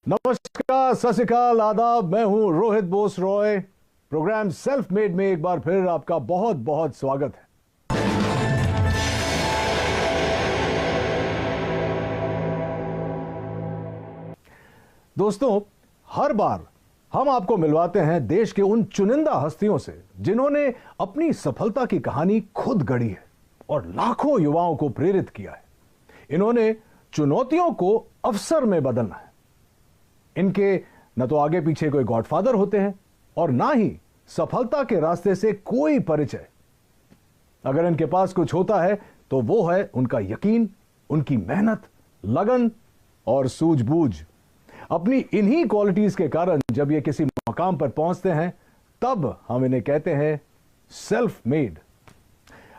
नमस्कार, सत श्री अकाल, आदाब। मैं हूं Rohit Bose Roy. Program self made में एक बार फिर आपका बहुत बहुत स्वागत है। दोस्तों, हर बार हम आपको मिलवाते हैं देश के उन चुनिंदा हस्तियों से जिन्होंने अपनी सफलता की कहानी खुद गढ़ी है और लाखों युवाओं को प्रेरित किया है। इन्होंने चुनौतियों को अवसर में बदलना है। इनके न तो आगे पीछे कोई गॉडफादर होते हैं और ना ही सफलता के रास्ते से कोई परिचय। अगर इनके पास कुछ होता है तो वो है उनका यकीन, उनकी मेहनत, लगन और सूझबूझ। अपनी इन्हीं क्वालिटीज के कारण जब ये किसी मकाम पर पहुंचते हैं तब हम इन्हें कहते हैं सेल्फ मेड।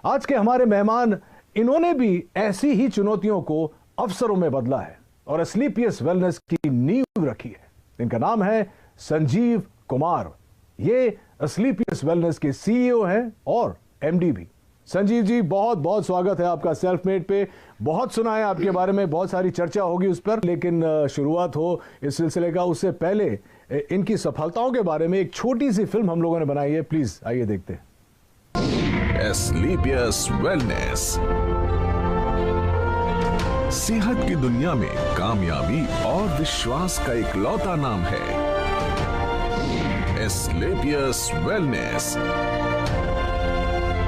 आज के हमारे मेहमान, इन्होंने भी ऐसी ही चुनौतियों को अवसरों में बदला है और एस्क्लेपियस वेलनेस की नींव रखी है। इनका नाम है संजीव कुमार। ये एस्क्लेपियस वेलनेस के सीईओ हैं और एमडी भी। संजीव जी, बहुत बहुत स्वागत है आपका सेल्फ मेड पे। बहुत सुना है आपके बारे में, बहुत सारी चर्चा होगी उस पर, लेकिन शुरुआत हो इस सिलसिले का उससे पहले इनकी सफलताओं के बारे में एक छोटी सी फिल्म हम लोगों ने बनाई है। प्लीज आइए देखते हैं। एस्क्लेपियस वेलनेस सेहत की दुनिया में कामयाबी और विश्वास का इकलौता नाम है। एस्क्लेपियस वेलनेस,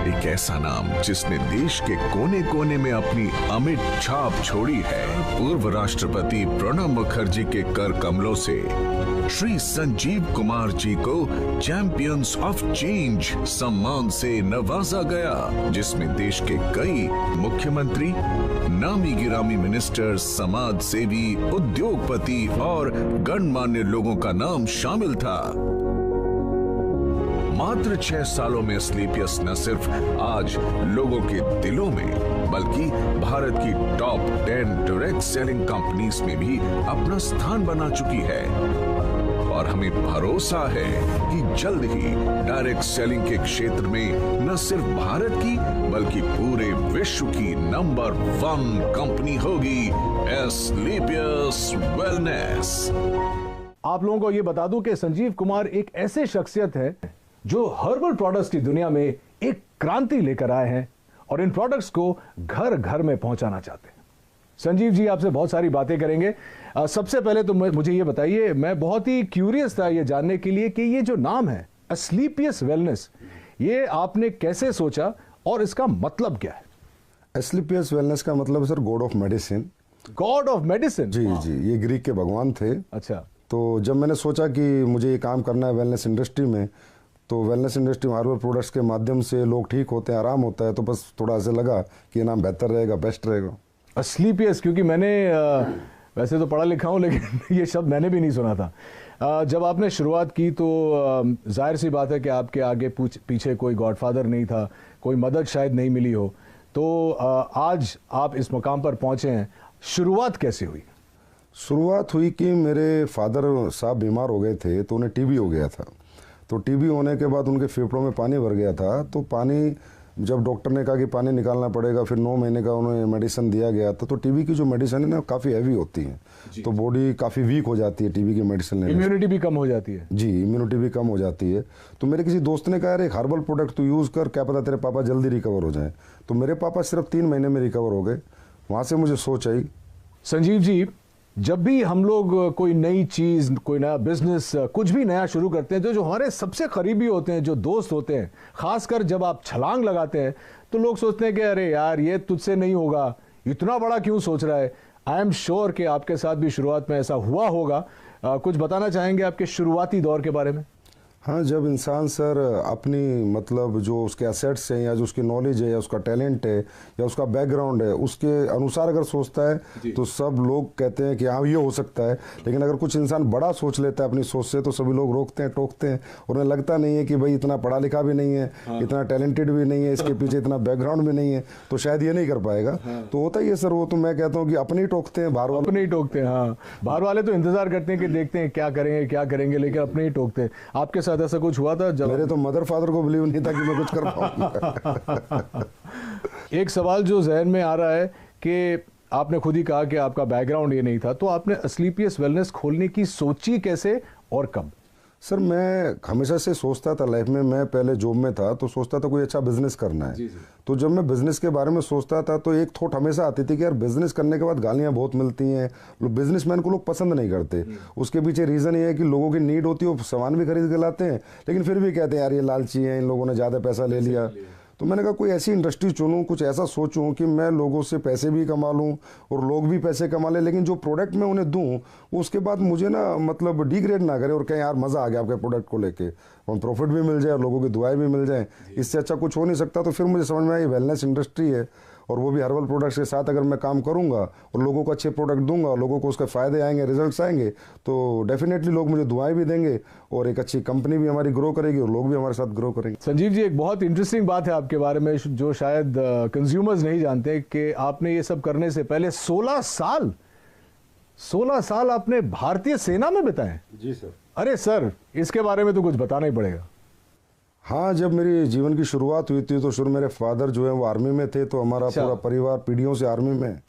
एक ऐसा नाम जिसने देश के कोने कोने में अपनी अमिट छाप छोड़ी है। पूर्व राष्ट्रपति प्रणब मुखर्जी के कर कमलों से श्री संजीव कुमार जी को चैंपियंस ऑफ चेंज सम्मान से नवाजा गया, जिसमें देश के कई मुख्यमंत्री, नामी गिरामी मिनिस्टर, समाज सेवी, उद्योगपति और गणमान्य लोगों का नाम शामिल था। मात्र 6 सालों में एस्क्लेपियस न सिर्फ आज लोगों के दिलों में बल्कि भारत की टॉप 10 डायरेक्ट सेलिंग कंपनीज में भी अपना स्थान बना चुकी है और हमें भरोसा है कि जल्द ही डायरेक्ट सेलिंग के क्षेत्र में न सिर्फ भारत की बल्कि पूरे विश्व की नंबर 1 कंपनी होगी एस्क्लेपियस वेलनेस। आप लोगों को यह बता दूं कि संजीव कुमार एक ऐसे शख्सियत है जो हर्बल प्रोडक्ट्स की दुनिया में एक क्रांति लेकर आए हैं और इन प्रोडक्ट्स को घर घर में पहुंचाना चाहते हैं। संजीव जी, आपसे बहुत सारी बातें करेंगे। सबसे पहले तो मुझे ये बताइए, मैं बहुत ही क्यूरियस था ये जानने के लिए कि ये जो नाम है एस्क्लेपियस वेलनेस, ये आपने कैसे सोचा और इसका मतलब क्या है? एस्क्लेपियस वेलनेस का मतलब sir god of medicine. God of medicine? जी जी, ये ग्रीक के भगवान थे। अच्छा। तो जब मैंने सोचा कि मुझे ये काम करना है वेलनेस इंडस्ट्री में, तो वेलनेस इंडस्ट्री में हर्बल प्रोडक्ट्स के माध्यम से लोग ठीक होते हैं, आराम होता है, तो बस थोड़ा ऐसे लगा कि ये नाम बेहतर रहेगा, बेस्ट रहेगा एस्क्लेपियस। क्योंकि मैंने वैसे तो पढ़ा लिखा हूँ लेकिन ये शब्द मैंने भी नहीं सुना था। जब आपने शुरुआत की तो जाहिर सी बात है कि आपके आगे पीछे कोई गॉडफादर नहीं था, कोई मदद शायद नहीं मिली हो, तो आज आप इस मुकाम पर पहुंचे हैं। शुरुआत कैसे हुई? शुरुआत हुई कि मेरे फादर साहब बीमार हो गए थे, तो उन्हें टीबी हो गया था। तो टीबी होने के बाद उनके फेफड़ों में पानी भर गया था। तो पानी, जब डॉक्टर ने कहा कि पानी निकालना पड़ेगा, फिर 9 महीने का उन्हें मेडिसिन दिया गया था। तो टीबी की जो मेडिसिन है ना, काफ़ी हैवी होती है, तो बॉडी काफ़ी वीक हो जाती है टीबी की मेडिसिन लेने से। इम्यूनिटी भी कम हो जाती है। जी, इम्यूनिटी भी कम हो जाती है। तो मेरे किसी दोस्त ने कहा, अरे एक हर्बल प्रोडक्ट तो यूज़ कर, क्या पता तेरे पापा जल्दी रिकवर हो जाए। तो मेरे पापा सिर्फ 3 महीने में रिकवर हो गए। वहाँ से मुझे सोच आई। संजीव जी, जब भी हम लोग कोई नई चीज, कोई नया बिजनेस, कुछ भी नया शुरू करते हैं, तो जो हमारे सबसे करीबी होते हैं, जो दोस्त होते हैं, खासकर जब आप छलांग लगाते हैं तो लोग सोचते हैं कि अरे यार ये तुझसे नहीं होगा, इतना बड़ा क्यों सोच रहा है। आई एम श्योर कि आपके साथ भी शुरुआत में ऐसा हुआ होगा। कुछ बताना चाहेंगे आपके शुरुआती दौर के बारे में? हाँ, जब इंसान सर अपनी मतलब जो उसके एसेट्स हैं या जो उसकी नॉलेज है या उसका टैलेंट है या उसका बैकग्राउंड है, उसके अनुसार अगर सोचता है तो सब लोग कहते हैं कि हाँ ये हो सकता है। लेकिन अगर कुछ इंसान बड़ा सोच लेता है अपनी सोच से, तो सभी लोग रोकते हैं, टोकते हैं और उन्हें लगता नहीं है कि भाई इतना पढ़ा लिखा भी नहीं है, इतना टैलेंटेड भी नहीं है, इसके पीछे इतना बैकग्राउंड भी नहीं है, तो शायद ये नहीं कर पाएगा। तो होता ही है सर वो। तो मैं कहता हूँ कि अपने ही टोकते हैं, बाहर वाले अपने ही टोकते हैं। हाँ, बाहर वाले तो इंतजार करते हैं कि देखते हैं क्या करेंगे क्या करेंगे, लेकिन अपने ही टोकते हैं। आपके साथ ऐसा कुछ हुआ था? जब मेरे तो मदर फादर को बिलीव नहीं था कि मैं कुछ कर पाऊंगा। एक सवाल जो जहन में आ रहा है कि आपने खुद ही कहा कि आपका बैकग्राउंड ये नहीं था, तो आपने अस्क्लेपियस वेलनेस खोलने की सोची कैसे और कब? सर मैं हमेशा से सोचता था लाइफ में, मैं पहले जॉब में था तो सोचता था कोई अच्छा बिजनेस करना है। तो जब मैं बिजनेस के बारे में सोचता था तो एक थॉट हमेशा आती थी कि यार बिजनेस करने के बाद गालियां बहुत मिलती हैं, बिजनेसमैन को लोग पसंद नहीं करते। उसके पीछे रीज़न ये है कि लोगों की नीड होती है, वो सामान भी खरीद के लाते हैं लेकिन फिर भी कहते हैं यार ये लालची है, इन लोगों ने ज़्यादा पैसा ले लिया। तो मैंने कहा कोई ऐसी इंडस्ट्री चुनूं, कुछ ऐसा सोचूं कि मैं लोगों से पैसे भी कमा लूं और लोग भी पैसे कमा लें, लेकिन जो प्रोडक्ट मैं उन्हें दूं उसके बाद मुझे ना मतलब डिग्रेड ना करे और कहें यार मज़ा आ गया आपके प्रोडक्ट को लेके, और प्रॉफिट भी मिल जाए और लोगों की दुआएं भी मिल जाएं। इससे अच्छा कुछ हो नहीं सकता। तो फिर मुझे समझ में आया ये वेलनेस इंडस्ट्री है और वो भी हर्बल प्रोडक्ट्स के साथ अगर मैं काम करूंगा और लोगों को अच्छे प्रोडक्ट दूंगा, लोगों को उसके फ़ायदे आएंगे, रिजल्ट्स आएंगे, तो डेफिनेटली लोग मुझे दुआएं भी देंगे और एक अच्छी कंपनी भी हमारी ग्रो करेगी और लोग भी हमारे साथ ग्रो करेंगे। संजीव जी, एक बहुत इंटरेस्टिंग बात है आपके बारे में जो शायद कंज्यूमर्स नहीं जानते कि आपने ये सब करने से पहले 16 साल आपने भारतीय सेना में बिताए। जी सर। अरे सर, इसके बारे में तो कुछ बताना ही पड़ेगा। हाँ, जब मेरी जीवन की शुरुआत हुई थी तो शुरू मेरे फादर जो है वो आर्मी में थे, तो हमारा पूरा परिवार पीढ़ियों से आर्मी में,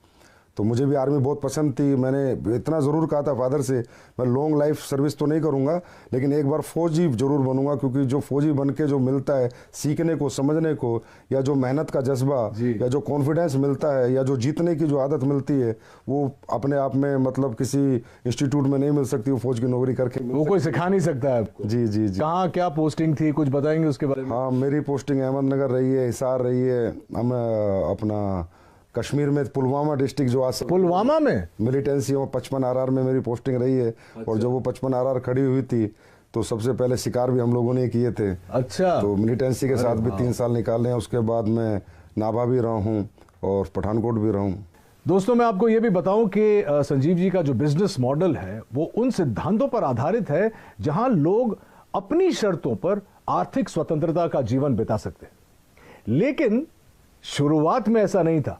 तो मुझे भी आर्मी बहुत पसंद थी। मैंने इतना ज़रूर कहा था फादर से मैं लॉन्ग लाइफ सर्विस तो नहीं करूँगा लेकिन एक बार फौजी ज़रूर बनूंगा, क्योंकि जो फौजी बन के जो मिलता है सीखने को, समझने को, या जो मेहनत का जज्बा या जो कॉन्फिडेंस मिलता है या जो जीतने की जो आदत मिलती है वो अपने आप में मतलब किसी इंस्टीट्यूट में नहीं मिल सकती। वो फौज की नौकरी करके वो कोई सिखा नहीं सकता है आपको। जी जी जी। कहाँ क्या पोस्टिंग थी, कुछ बताएंगे उसके बारे में? हाँ, मेरी पोस्टिंग अहमदनगर रही है, हिसार रही है, हम अपना कश्मीर में पुलवामा डिस्ट्रिक्ट जो आज पुलवामा में मिलिटेंसी में 55 RR में मेरी पोस्टिंग रही है। और जब वो 55 RR खड़ी हुई थी तो सबसे पहले शिकार भी हम लोगों ने किए थे। अच्छा। तो मिलिटेंसी के साथ भी 3 साल निकाले हैं। उसके बाद मैं नाभा भी रहा हूँ और पठानकोट भी रहा हूँ। दोस्तों, मैं आपको ये भी बताऊं कि संजीव जी का जो बिजनेस मॉडल है वो उन सिद्धांतों पर आधारित है जहां लोग अपनी शर्तों पर आर्थिक स्वतंत्रता का जीवन बिता सकते हैं। लेकिन शुरुआत में ऐसा नहीं था।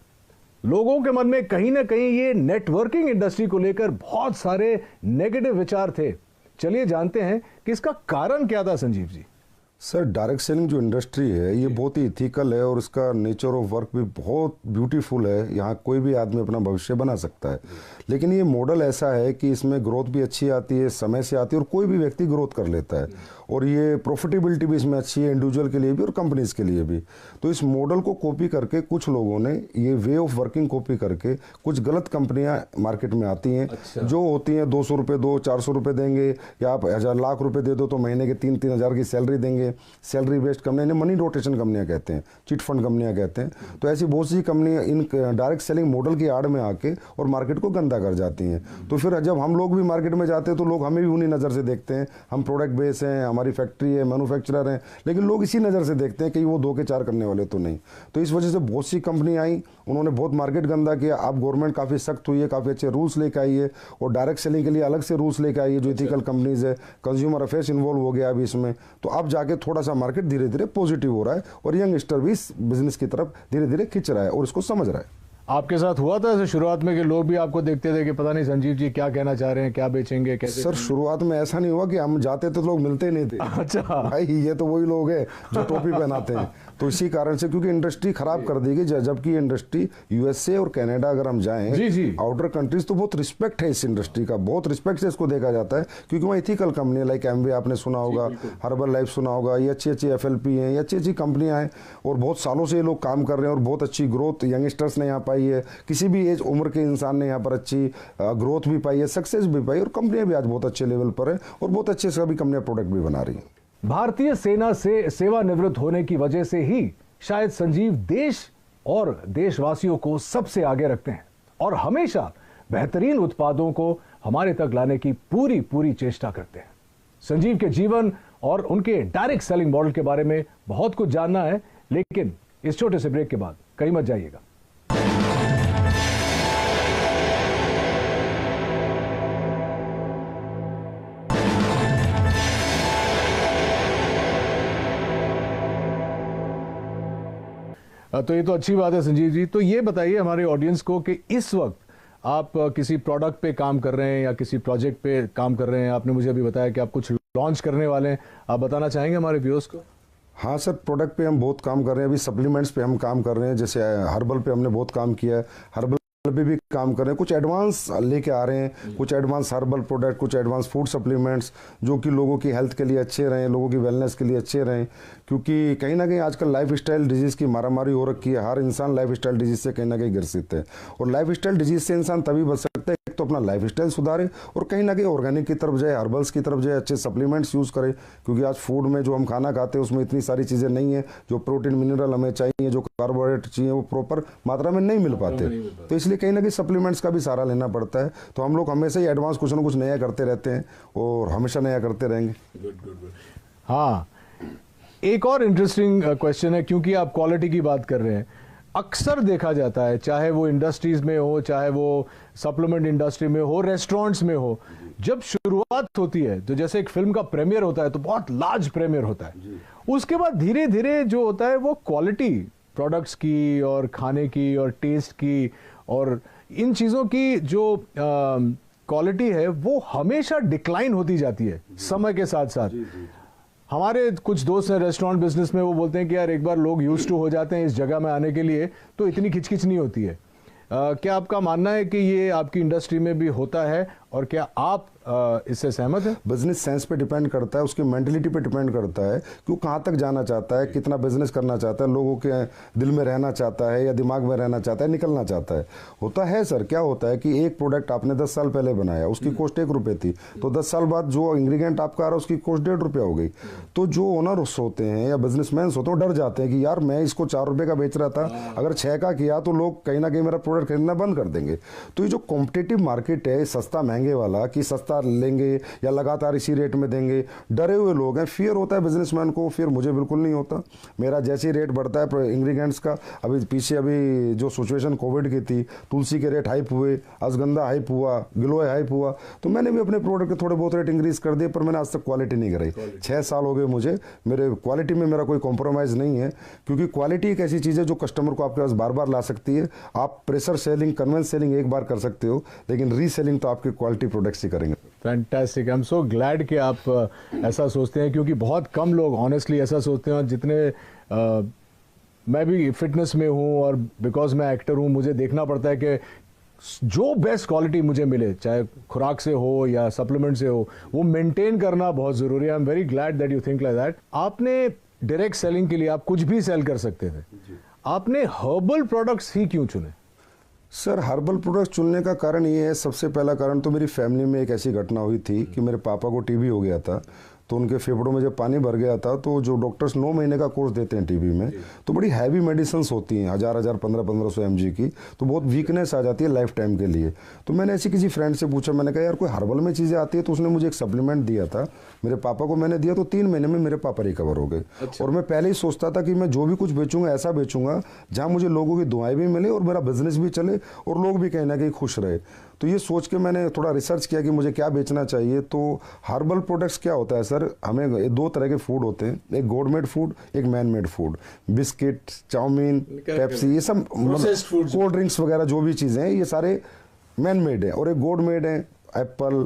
लोगों के मन में कहीं ना कहीं ये नेटवर्किंग इंडस्ट्री को लेकर बहुत सारे नेगेटिव विचार थे। चलिए जानते हैं कि इसका कारण क्या था Sanjeev ji. Sir, direct selling जो इंडस्ट्री है ये बहुत ही इथिकल है और इसका नेचर ऑफ वर्क भी बहुत ब्यूटीफुल है। यहाँ कोई भी आदमी अपना भविष्य बना सकता है, लेकिन ये मॉडल ऐसा है कि इसमें ग्रोथ भी अच्छी आती है, समय से आती है और कोई भी व्यक्ति ग्रोथ कर लेता है और ये प्रॉफिटेबिलिटी भी इसमें अच्छी है, इंडिविजुअल के लिए भी और कंपनीज के लिए भी। तो इस मॉडल को कॉपी करके कुछ लोगों ने ये वे ऑफ वर्किंग कॉपी करके कुछ गलत कंपनियां मार्केट में आती हैं। अच्छा। जो होती हैं 200 रुपये दो, 400 रुपये देंगे या आप 1,000 लाख रुपए दे दो तो महीने के 3-3 हज़ार की सैलरी देंगे। सैलरी बेस्ड कंपनी, इन्हें मनी रोटेशन कंपनियां कहते हैं, चिट फंड कंपनियां कहते हैं। तो ऐसी बहुत सी कंपनियां इन डायरेक्ट सेलिंग मॉडल की आड़ में आके और मार्केट को गंदा कर जाती हैं। तो फिर जब हम लोग भी मार्केट में जाते हैं तो लोग हमें भी उन्हीं नज़र से देखते हैं। हम प्रोडक्ट बेस हैं, हमारी फैक्ट्री है, मैन्युफैक्चरर हैं, लेकिन लोग इसी नज़र से देखते हैं कि वो 2 के 4 करने वाले तो नहीं। तो इस वजह से बहुत सी कंपनी आई, उन्होंने बहुत मार्केट गंदा किया। अब गवर्नमेंट काफ़ी सख्त हुई है, काफ़ी अच्छे रूल्स लेकर आई है और डायरेक्ट सेलिंग के लिए अलग से रूल्स लेकर आई है। जो इथिकल कंपनीज है, कंज्यूमर अफेयर्स इन्वॉल्व हो गया अभी इसमें। तो अब जाके थोड़ा सा मार्केट धीरे धीरे पॉजिटिव हो रहा है और यंगस्टर भी इस बिजनेस की तरफ धीरे धीरे खिंच रहा है और इसको समझ रहा है। आपके साथ हुआ था ऐसे शुरुआत में कि लोग भी आपको देखते थे कि पता नहीं संजीव जी क्या कहना चाह रहे हैं, क्या बेचेंगे, कैसे? सर, शुरुआत में ऐसा नहीं हुआ कि हम जाते तो लोग मिलते ही नहीं थे। अच्छा भाई, ये तो वही लोग हैं जो टोपी पहनाते हैं। तो इसी कारण से, क्योंकि इंडस्ट्री खराब कर दी गई, जबकि इंडस्ट्री यूएसए और कनाडा अगर हम जाएं आउटर कंट्रीज तो बहुत रिस्पेक्ट है इस इंडस्ट्री का, बहुत रिस्पेक्ट से इसको देखा जाता है। क्योंकि वहाँ इथिकल कंपनी लाइक एमवे आपने सुना होगा, हर्बल लाइफ सुना होगा, ये अच्छी अच्छी FLP हैं, ये अच्छी अच्छी कंपनियां हैं और बहुत सालों से ये लोग काम कर रहे हैं और बहुत अच्छी ग्रोथ यंगस्टर्स ने यहाँ पाई है। किसी भी एज उम्र के इंसान ने यहाँ पर अच्छी ग्रोथ भी पाई है, सक्सेस भी पाई और कंपनियां भी आज बहुत अच्छे लेवल पर है और बहुत अच्छे सभी कंपनियां प्रोडक्ट भी बना रही हैं। भारतीय सेना से सेवानिवृत्त होने की वजह से ही शायद संजीव देश और देशवासियों को सबसे आगे रखते हैं और हमेशा बेहतरीन उत्पादों को हमारे तक लाने की पूरी चेष्टा करते हैं। संजीव के जीवन और उनके डायरेक्ट सेलिंग मॉडल के बारे में बहुत कुछ जानना है, लेकिन इस छोटे से ब्रेक के बाद कहीं मत जाइएगा। तो ये तो अच्छी बात है संजीव जी। तो ये बताइए हमारे ऑडियंस को कि इस वक्त आप किसी प्रोडक्ट पे काम कर रहे हैं या किसी प्रोजेक्ट पे काम कर रहे हैं। आपने मुझे अभी बताया कि आप कुछ लॉन्च करने वाले हैं, आप बताना चाहेंगे हमारे व्यूअर्स को? हाँ सर, प्रोडक्ट पे हम बहुत काम कर रहे हैं। अभी सप्लीमेंट्स पे हम काम कर रहे हैं, जैसे हर्बल पे हमने बहुत काम किया है। हर्बल पे भी काम कर रहे हैं, कुछ एडवांस लेके आ रहे हैं, कुछ एडवांस हर्बल प्रोडक्ट, कुछ एडवांस फूड सप्लीमेंट्स जो कि लोगों की हेल्थ के लिए अच्छे रहें, लोगों की वेलनेस के लिए अच्छे रहें। क्योंकि कहीं ना कहीं आजकल लाइफ स्टाइल डिजीज़ की मारामारी हो रखी है, हर इंसान लाइफ स्टाइल डिजीज़ से कहीं ना कहीं ग्रसित है। और लाइफ स्टाइल डिजीज़ से इंसान तभी बच सकता है, एक तो अपना लाइफ स्टाइल सुधारे और कहीं ना कहीं ऑर्गेनिक की तरफ जाए, हर्बल्स की तरफ जाए, अच्छे सप्लीमेंट्स यूज़ करें। क्योंकि आज फूड में जो हम खाना खाते हैं उसमें इतनी सारी चीज़ें नहीं है, जो प्रोटीन मिनरल हमें चाहिए, जो कार्बोहाइड्रेट चाहिए वो प्रॉपर मात्रा में नहीं मिल पाते। तो इसलिए कहीं ना कहीं सप्लीमेंट्स का भी सहारा लेना पड़ता है। तो हम लोग हमेशा ही एडवांस कुछ ना कुछ नया करते रहते हैं और हमेशा नया करते रहेंगे। हाँ, एक और इंटरेस्टिंग क्वेश्चन है, क्योंकि आप क्वालिटी की बात कर रहे हैं। अक्सर देखा जाता है, चाहे वो इंडस्ट्रीज में हो, चाहे वो सप्लीमेंट इंडस्ट्री में हो, रेस्टोरेंट्स में हो, जब शुरुआत होती है तो जैसे एक फिल्म का प्रीमियर होता है तो बहुत लार्ज प्रीमियर होता है। उसके बाद धीरे धीरे जो होता है वो क्वालिटी प्रोडक्ट्स की और खाने की और टेस्ट की और इन चीज़ों की जो क्वालिटी है वो हमेशा डिक्लाइन होती जाती है समय के साथ साथ। हमारे कुछ दोस्त हैं रेस्टोरेंट बिजनेस में, वो बोलते हैं कि यार एक बार लोग यूज्ड टू हो जाते हैं इस जगह में आने के लिए तो इतनी खिचखिच नहीं होती है। क्या आपका मानना है कि ये आपकी इंडस्ट्री में भी होता है और क्या आप इससे सहमत हैं? बिजनेस सेंस पे डिपेंड करता है, उसकी मेंटलिटी पे डिपेंड करता है कि वो कहाँ तक जाना चाहता है, कितना बिजनेस करना चाहता है, लोगों के दिल में रहना चाहता है या दिमाग में रहना चाहता है, निकलना चाहता है। होता है सर, क्या होता है कि एक प्रोडक्ट आपने 10 साल पहले बनाया, उसकी कॉस्ट 1 रुपये थी, तो 10 साल बाद जो इंग्रेडिएंट आपका आ रहा है उसकी कॉस्ट 1.5 रुपया हो गई। तो जो ओनर्स होते हैं या बिजनेसमैन होते हैं वो डर जाते हैं कि यार मैं इसको 4 रुपये का बेच रहा था, अगर 6 का किया तो लोग कहीं ना कहीं मेरा प्रोडक्ट खरीदना बंद कर देंगे। तो ये जो कॉम्पिटिटिव मार्केट है सस्ता महंगे वाला, कि सस्ता लेंगे या लगातार इसी रेट में देंगे, डरे हुए लोग हैं। फियर होता है बिजनेसमैन को, फिर मुझे बिल्कुल नहीं होता। मेरा जैसे ही रेट बढ़ता है इंग्रेडिएंट्स का, अभी जो सिचुएशन कोविड की थी, तुलसी के रेट हाइप हुए, अश्वगंधा हाइप हुआ, गिलोय हाइप हुआ, तो मैंने भी अपने प्रोडक्ट के थोड़े बहुत रेट इंक्रीज कर दिए, पर मैंने आज तक क्वालिटी नहीं कराई। 6 साल हो गए मुझे, मेरे क्वालिटी में मेरा कोई कॉम्प्रोमाइज़ नहीं है। क्योंकि क्वालिटी एक ऐसी चीज़ है जो कस्टमर को आपके पास बार बार ला सकती है। आप प्रेशर सेलिंग, कन्वेंस सेलिंग एक बार कर सकते हो, लेकिन रीसेलिंग तो आपके क्वालिटी प्रोडक्ट्स ही करेंगे। Fantastic, I am so glad कि आप ऐसा सोचते हैं, क्योंकि बहुत कम लोग ऑनेस्टली ऐसा सोचते हैं। जितने मैं भी फिटनेस में हूँ और बिकॉज मैं एक्टर हूँ, मुझे देखना पड़ता है कि जो बेस्ट क्वालिटी मुझे मिले, चाहे खुराक से हो या सप्लीमेंट से हो, वो मेंटेन करना बहुत ज़रूरी है। I am very glad that you think like that. आपने डायरेक्ट सेलिंग के लिए आप कुछ भी सेल कर सकते थे, आपने हर्बल प्रोडक्ट्स ही क्यों चुने? सर, हर्बल प्रोडक्ट चुनने का कारण ये है, सबसे पहला कारण तो मेरी फैमिली में एक ऐसी घटना हुई थी कि मेरे पापा को टीबी हो गया था। तो उनके फेफड़ों में जब पानी भर गया था, तो जो डॉक्टर्स 9 महीने का कोर्स देते हैं टीबी में, तो बड़ी हैवी मेडिसिन होती हैं, 1000 1500 mg की, तो बहुत वीकनेस आ जाती है लाइफ टाइम के लिए। तो मैंने ऐसी किसी फ्रेंड से पूछा, मैंने कहा यार कोई हर्बल में चीज़ें आती है, तो उसने मुझे एक सप्लीमेंट दिया था, मेरे पापा को मैंने दिया, तो 3 महीने में मेरे पापा रिकवर हो गए। और मैं पहले ही सोचता था कि मैं जो भी कुछ बेचूंगा ऐसा बेचूंगा जहाँ मुझे लोगों की दुआएं भी मिले और मेरा बिजनेस भी चले और लोग भी कहीं ना कहीं खुश रहे। तो ये सोच के मैंने थोड़ा रिसर्च किया कि मुझे क्या बेचना चाहिए। तो हर्बल प्रोडक्ट्स क्या होता है सर, हमें 2 तरह के फूड होते हैं, एक गॉड मेड फूड, एक man made food. Biscuit, chow mein, Pepsi, ये सब कोल्ड ड्रिंक्स वगैरह जो भी चीज़ें हैं ये सारे मैन मेड है, और एक गॉड मेड है, एप्पल,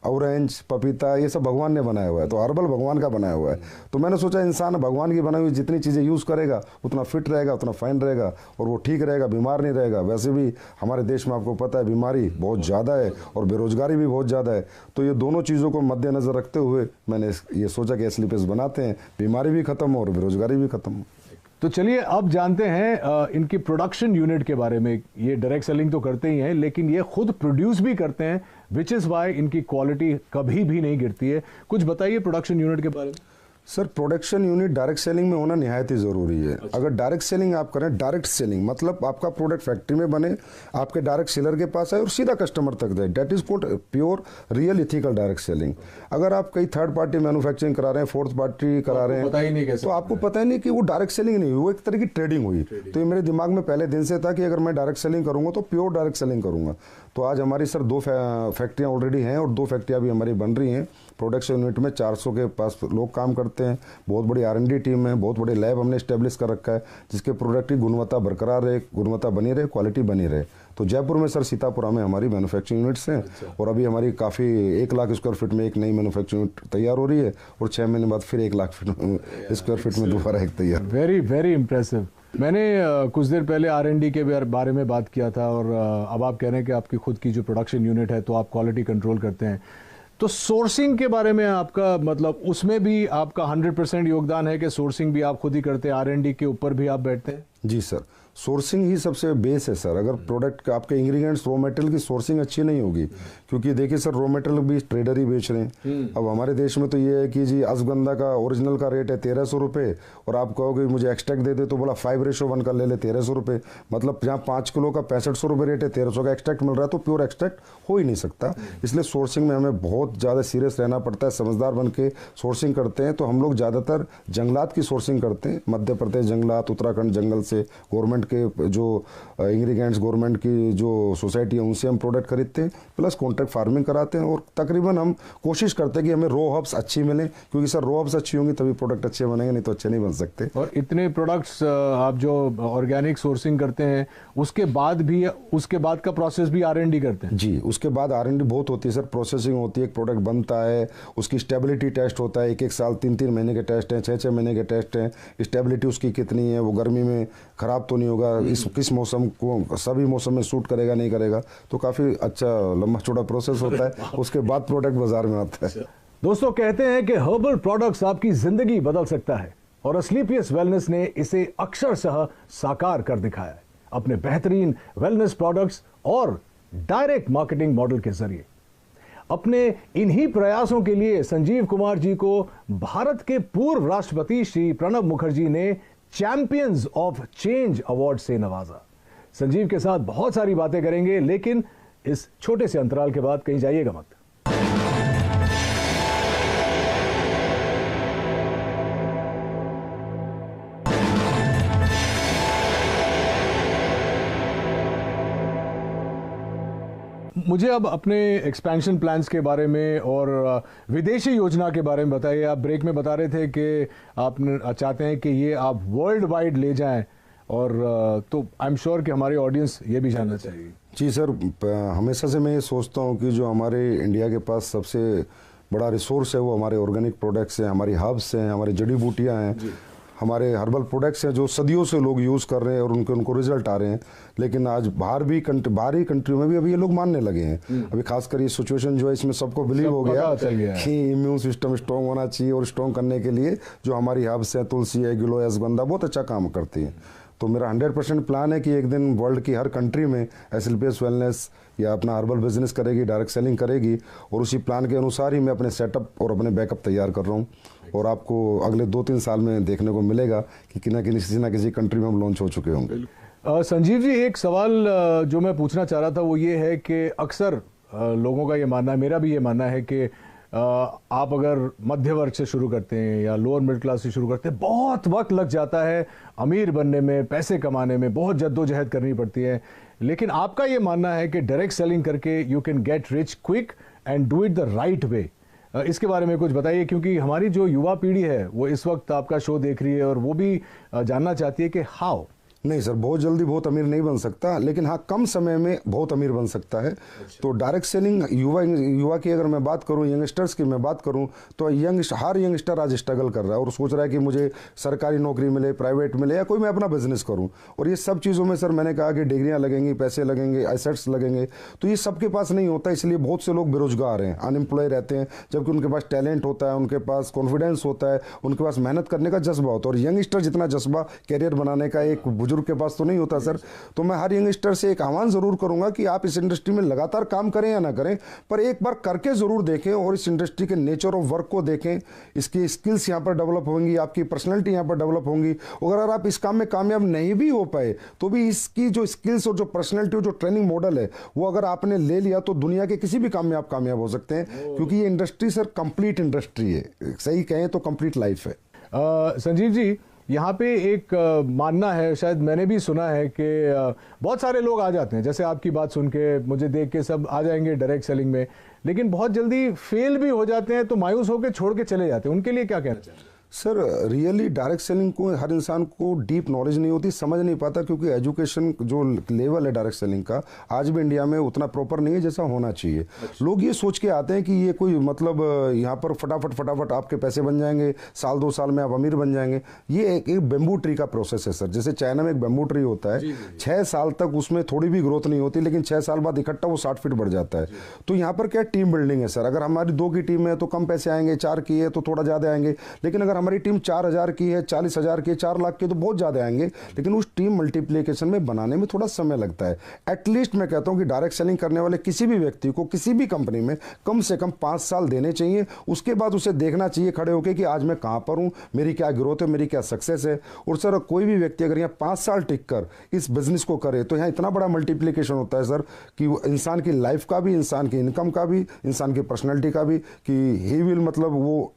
ऑरेंज, पपीता, ये सब भगवान ने बनाया हुआ है। तो हर्बल भगवान का बनाया हुआ है। तो मैंने सोचा इंसान भगवान की बनाई हुई जितनी चीज़ें यूज़ करेगा उतना फिट रहेगा, उतना फाइन रहेगा और वो ठीक रहेगा, बीमार नहीं रहेगा। वैसे भी हमारे देश में आपको पता है बीमारी बहुत ज़्यादा है और बेरोजगारी भी बहुत ज़्यादा है। तो ये दोनों चीज़ों को मद्देनज़र रखते हुए मैंने ये सोचा कि स्लीपर्स बनाते हैं, बीमारी भी खत्म हो और बेरोजगारी भी खत्म हो। तो चलिए अब जानते हैं इनकी प्रोडक्शन यूनिट के बारे में। ये डायरेक्ट सेलिंग तो करते ही हैं, लेकिन ये खुद प्रोड्यूस भी करते हैं, विच इज़ वाई इनकी क्वालिटी कभी भी नहीं गिरती है। कुछ बताइए प्रोडक्शन यूनिट के बारे में। Sir, production unit direct selling में होना निहायत ही ज़रूरी है। अगर डायरेक्ट सेलिंग आप करें, डायरेक्ट सेलिंग मतलब आपका प्रोडक्ट फैक्ट्री में बने, आपके डायरेक्ट सेलर के पास आए और सीधा कस्टमर तक जाए, that is called pure real ethical direct selling. अगर आप कई थर्ड पार्टी मैन्युफैक्चरिंग करा रहे हैं, फोर्थ पार्टी करा रहे हैं, तो आपको पता ही नहीं कि वो डायरेक्ट सेलिंग नहीं हुई, वो एक तरह की ट्रेडिंग हुई। तो ये मेरे दिमाग में पहले दिन से था कि अगर मैं डायरेक्ट सेलिंग करूँगा तो प्योर डायरेक्ट सेलिंग करूँगा। तो आज हमारी सर 2 फैक्ट्रियाँ ऑलरेडी हैं और 2 फैक्ट्रियाँ भी हमारी बन रही हैं। प्रोडक्शन यूनिट में 400 के पास लोग काम करते हैं, बहुत बड़ी R&D टीम है, बहुत बड़े लैब हमने इस्टेब्लिश कर रखा है जिसके प्रोडक्ट की गुणवत्ता बरकरार रहे, गुणवत्ता बनी रहे, क्वालिटी बनी रहे। तो जयपुर में सर सीतापुरा में हमारी मैन्युफैक्चरिंग यूनिट्स हैं। और अभी हमारी काफ़ी 1 लाख स्क्वायर फीट में एक नई मैन्युफैक्चरिंग यूनिट तैयार हो रही है और 6 महीने बाद फिर 1 लाख स्क्वायर फीट में दोबारा एक तैयार। Very very impressive. मैंने कुछ देर पहले R&D के बारे में बात किया था और अब आप कह रहे हैं कि आपकी खुद की जो प्रोडक्शन यूनिट है तो आप क्वालिटी कंट्रोल करते हैं, तो सोर्सिंग के बारे में आपका मतलब उसमें भी आपका 100% योगदान है कि सोर्सिंग भी आप खुद ही करते हैं, R&D के ऊपर भी आप बैठते हैं? जी सर, सोर्सिंग ही सबसे बेस है सर। अगर प्रोडक्ट आपके इंग्रेडिएंट्स रॉ मटेरियल की सोर्सिंग अच्छी नहीं होगी, क्योंकि देखिए सर रॉ मटेरियल भी ट्रेडर ही बेच रहे हैं। अब हमारे देश में तो ये है कि जी अश्वगंधा का ओरिजिनल का रेट है 1300 रुपये और आप कहोगे मुझे एक्सट्रैक्ट दे दे तो बोला 5:1 का ले ले 1300 रुपये, मतलब जहाँ 5 किलो का 6500 रुपये रेट है 1300 का एक्सट्रैक्ट मिल रहा है, तो प्योर एक्सट्रैक्ट हो ही नहीं सकता। इसलिए सोर्सिंग में हमें बहुत ज़्यादा सीरियस रहना पड़ता है, समझदार बन के सोर्सिंग करते हैं। तो हम लोग ज़्यादातर जंगलात की सोर्सिंग करते हैं, मध्य प्रदेश जंगलात, उत्तराखंड जंगल से, गवर्नमेंट के जो इंग्रेडिएंट्स गवर्नमेंट की जो सोसाइटी है उनसे हम प्रोडक्ट खरीदते हैं, प्लस कॉन्ट्रैक्ट फार्मिंग कराते हैं। और तकरीबन हम कोशिश करते हैं कि हमें रॉ हब्स अच्छी मिलें, क्योंकि सर रॉ हब्स अच्छी होंगी तभी प्रोडक्ट अच्छे बनेंगे, नहीं तो अच्छे नहीं बन सकते। और इतने प्रोडक्ट्स आप जो ऑर्गेनिक सोर्सिंग करते हैं उसके बाद का प्रोसेस भी R&D करते हैं? जी, उसके बाद R&D बहुत होती है सर, प्रोसेसिंग होती है, एक प्रोडक्ट बनता है, उसकी स्टेबिलिटी टेस्ट होता है, 1-1 साल 3-3 महीने के टेस्ट हैं, 6-6 महीने के टेस्ट हैं, स्टेबिलिटी उसकी कितनी है, वो गर्मी में ख़राब तो नहीं होगा, किस मौसम को सभी मौसम में सूट करेगा नहीं करेगा, तो काफ़ी अच्छा लंबा चौड़ा प्रोसेस होता है। उसके बाद प्रोडक्ट बाजार में आता है। दोस्तों, कहते हैं कि हर्बल प्रोडक्ट्स आपकी जिंदगी बदल सकता है और असलीपियस वेलनेस ने इसे अक्षरशः साकार कर दिखाया है अपने बेहतरीन वेलनेस प्रोडक्ट्स और डायरेक्ट मार्केटिंग मॉडल के जरिए। अपने इन्हीं प्रयासों के लिए संजीव कुमार जी को भारत के पूर्व राष्ट्रपति श्री प्रणब मुखर्जी ने चैंपियंस ऑफ चेंज अवार्ड से नवाजा। संजीव के साथ बहुत सारी बातें करेंगे, लेकिन इस छोटे से अंतराल के बाद कहीं जाइएगा मत। मुझे अब अपने एक्सपेंशन प्लान्स के बारे में और विदेशी योजना के बारे में बताइए। आप ब्रेक में बता रहे थे कि आप चाहते हैं कि ये आप वर्ल्ड वाइड ले जाएं, और तो आई एम श्योर कि हमारी ऑडियंस ये भी जानना चाहिए। जी सर, हमेशा से मैं ये सोचता हूँ कि जो हमारे इंडिया के पास सबसे बड़ा रिसोर्स है वो हमारे ऑर्गेनिक प्रोडक्ट्स हैं, हमारी हर्ब्स हैं, हमारी जड़ी बूटियाँ हैं, हमारे हर्बल प्रोडक्ट्स हैं जो सदियों से लोग यूज़ कर रहे हैं और उनको रिजल्ट आ रहे हैं। लेकिन आज बाहरी कंट्रियों में भी अभी ये लोग मानने लगे हैं। अभी खासकर ये सिचुएशन जो है इसमें सबको बिलीव हो गया कि इम्यून सिस्टम स्ट्रॉन्ग होना चाहिए, और स्ट्रॉन्ग करने के लिए जो हमारी हर्ब्स हैं, तुलसी है, गिलोय, अश्वगंधा बहुत अच्छा काम करती है। तो मेरा 100% प्लान है कि एक दिन वर्ल्ड की हर कंट्री में एसएलपीएस वेलनेस या अपना हर्बल बिजनेस करेगी, डायरेक्ट सेलिंग करेगी, और उसी प्लान के अनुसार ही मैं अपने सेटअप और अपने बैकअप तैयार कर रहा हूँ। और आपको अगले 2-3 साल में देखने को मिलेगा कि किसी ना किसी कंट्री में हम लॉन्च हो चुके होंगे। संजीव जी, एक सवाल जो मैं पूछना चाह रहा था वो ये है कि अक्सर लोगों का ये मानना है, मेरा भी ये मानना है कि आप अगर मध्य वर्ग से शुरू करते हैं या लोअर मिडिल क्लास से शुरू करते हैं, बहुत वक्त लग जाता है अमीर बनने में, पैसे कमाने में बहुत जद्दोजहद करनी पड़ती है। लेकिन आपका ये मानना है कि डायरेक्ट सेलिंग करके you can get rich quick and do it the right way. इसके बारे में कुछ बताइए, क्योंकि हमारी जो युवा पीढ़ी है वो इस वक्त आपका शो देख रही है और वो भी जानना चाहती है कि हाउ। नहीं सर, बहुत जल्दी बहुत अमीर नहीं बन सकता, लेकिन हाँ कम समय में बहुत अमीर बन सकता है। तो डायरेक्ट सेलिंग युवा की अगर मैं बात करूँ, यंगस्टर्स की मैं बात करूँ, तो हर यंगस्टर आज स्ट्रगल कर रहा है और सोच रहा है कि मुझे सरकारी नौकरी मिले, प्राइवेट मिले, या कोई मैं अपना बिजनेस करूँ। और ये सब चीज़ों में सर मैंने कहा कि डिग्रियाँ लगेंगी, पैसे लगेंगे, एसेट्स लगेंगे, तो ये सबके पास नहीं होता। इसलिए बहुत से लोग बेरोजगार हैं, अनएम्प्लॉय रहते हैं, जबकि उनके पास टैलेंट होता है, उनके पास कॉन्फिडेंस होता है, उनके पास मेहनत करने का जज्बा होता है। और यंगस्टर जितना जज्बा कैरियर बनाने का एक बुजुर्ग के पास तो नहीं होता सर। तो मैं हर यंगस्टर से एक आह्वान जरूर करूंगा कि आप इस इंडस्ट्री में लगातार काम करें या ना करें, पर एक बार करके जरूर देखें और इस इंडस्ट्री के नेचर ऑफ वर्क को देखें। इसकी स्किल्स यहां पर डेवलप होंगी, आपकी पर्सनैलिटी यहां पर डेवलप होंगी। अगर आप इस काम में कामयाब नहीं भी हो पाए तो भी इसकी जो स्किल्स और जो पर्सनैलिटी और जो ट्रेनिंग मॉडल है वो अगर आपने ले लिया तो दुनिया के किसी भी काम में आप कामयाब हो सकते हैं, क्योंकि ये इंडस्ट्री सर कंप्लीट इंडस्ट्री है, सही कहें तो कंप्लीट लाइफ है। संजीव जी, यहाँ पे एक मानना है, शायद मैंने भी सुना है कि बहुत सारे लोग आ जाते हैं, जैसे आपकी बात सुन के मुझे देख के सब आ जाएंगे डायरेक्ट सेलिंग में, लेकिन बहुत जल्दी फेल भी हो जाते हैं तो मायूस होकर छोड़ के चले जाते हैं। उनके लिए क्या कहना चाहिए? सर रियली डायरेक्ट सेलिंग को हर इंसान को डीप नॉलेज नहीं होती, समझ नहीं पाता, क्योंकि एजुकेशन जो लेवल है डायरेक्ट सेलिंग का आज भी इंडिया में उतना प्रॉपर नहीं है जैसा होना चाहिए। अच्छा। लोग ये सोच के आते हैं कि ये कोई मतलब यहाँ पर फटाफट आपके पैसे बन जाएंगे, साल 2 साल में आप अमीर बन जाएंगे। ये एक बेम्बू ट्री का प्रोसेस है सर। जैसे चाइना में एक बेम्बू ट्री होता है, 6 साल तक उसमें थोड़ी भी ग्रोथ नहीं होती, लेकिन 6 साल बाद इकट्ठा वो 60 फीट बढ़ जाता है। तो यहाँ पर क्या टीम बिल्डिंग है सर। अगर हमारी 2 की टीम है तो कम पैसे आएंगे, 4 की है तो थोड़ा ज़्यादा आएंगे, लेकिन अगर हमारी टीम 4000 की है, 40,000 की है, 4 लाख की, तो बहुत ज़्यादा आएंगे। लेकिन उस टीम मल्टीप्लिकेशन में बनाने में थोड़ा समय लगता है। एटलीस्ट मैं कहता हूँ कि डायरेक्ट सेलिंग करने वाले किसी भी व्यक्ति को किसी भी कंपनी में कम से कम 5 साल देने चाहिए। उसके बाद उसे देखना चाहिए खड़े होकर कि आज मैं कहाँ पर हूँ, मेरी क्या ग्रोथ है, मेरी क्या सक्सेस है। और सर कोई भी व्यक्ति अगर यहाँ 5 साल टिक कर इस बिजनेस को करे तो यहाँ इतना बड़ा मल्टीप्लिकेशन होता है सर कि इंसान की लाइफ का भी, इंसान की इनकम का भी, इंसान की पर्सनैलिटी का भी, कि ही विल मतलब वो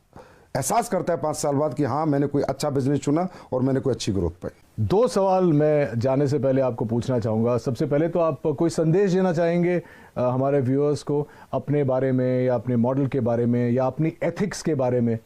एहसास करता है 5 साल बाद कि हाँ मैंने कोई अच्छा बिजनेस चुना और मैंने कोई अच्छी ग्रोथ पाई। 2 सवाल मैं जाने से पहले आपको पूछना चाहूँगा। सबसे पहले तो आप कोई संदेश देना चाहेंगे हमारे व्यूअर्स को अपने बारे में, या अपने मॉडल के बारे में, या अपनी एथिक्स के बारे में?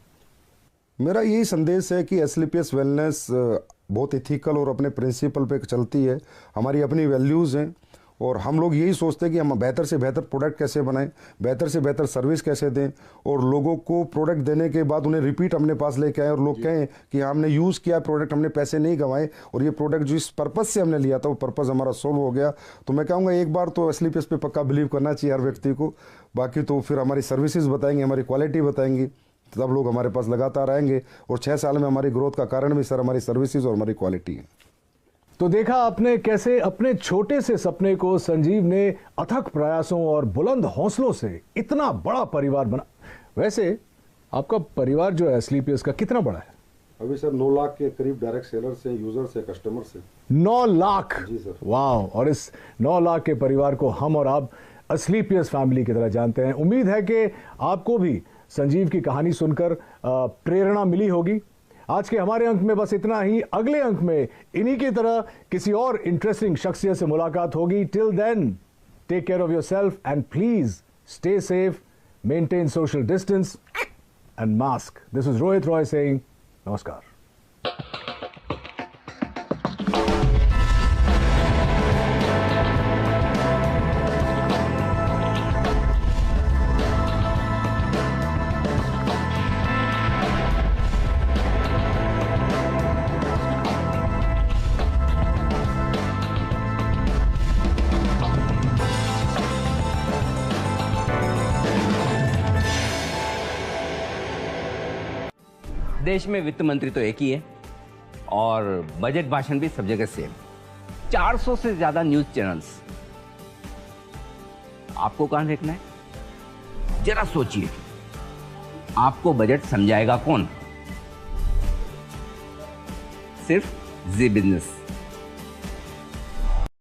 मेरा यही संदेश है कि एस्क्लेपियस वेलनेस बहुत एथिकल और अपने प्रिंसिपल पे चलती है। हमारी अपनी वैल्यूज़ हैं और हम लोग यही सोचते हैं कि हम बेहतर से बेहतर प्रोडक्ट कैसे बनाएं, बेहतर से बेहतर सर्विस कैसे दें, और लोगों को प्रोडक्ट देने के बाद उन्हें रिपीट अपने पास लेके आए और लोग कहें कि हमने यूज़ किया प्रोडक्ट, हमने पैसे नहीं गंवाए, और ये प्रोडक्ट जो इस पर्पज़ से हमने लिया था वो पर्पज़ हमारा सोल्व हो गया। तो मैं कहूँगा एक बार तो एस्क्लेपियस पे पक्का बिलीव करना चाहिए हर व्यक्ति को। बाकी तो फिर हमारी सर्विसेज बताएंगे, हमारी क्वालिटी बताएंगी, तब लोग हमारे पास लगातार आएंगे। और 6 साल में हमारी ग्रोथ का कारण भी सर हमारी सर्विसेज और हमारी क्वालिटी है। तो देखा आपने कैसे अपने छोटे से सपने को संजीव ने अथक प्रयासों और बुलंद हौसलों से इतना बड़ा परिवार बना। वैसे आपका परिवार जो है एस्क्लेपियस का कितना बड़ा है? अभी सर 9 लाख के करीब डायरेक्ट सेलर से, यूजर से, कस्टमर से। 9 लाख? जी सर। वाह। और इस 9 लाख के परिवार को हम और आप एस्क्लेपियस फैमिली की तरह जानते हैं। उम्मीद है कि आपको भी संजीव की कहानी सुनकर प्रेरणा मिली होगी। आज के हमारे अंक में बस इतना ही। अगले अंक में इन्हीं की तरह किसी और इंटरेस्टिंग शख्सियत से मुलाकात होगी। Till then take care of yourself and please stay safe, maintain social distance and mask. This is Rohit Roy saying नमस्कार। देश में वित्त मंत्री तो एक ही है और बजट भाषण भी सब जगह सेम। 400 से ज्यादा न्यूज चैनल्स। आपको कहां देखना है? जरा सोचिए, आपको बजट समझाएगा कौन? सिर्फ जी बिजनेस।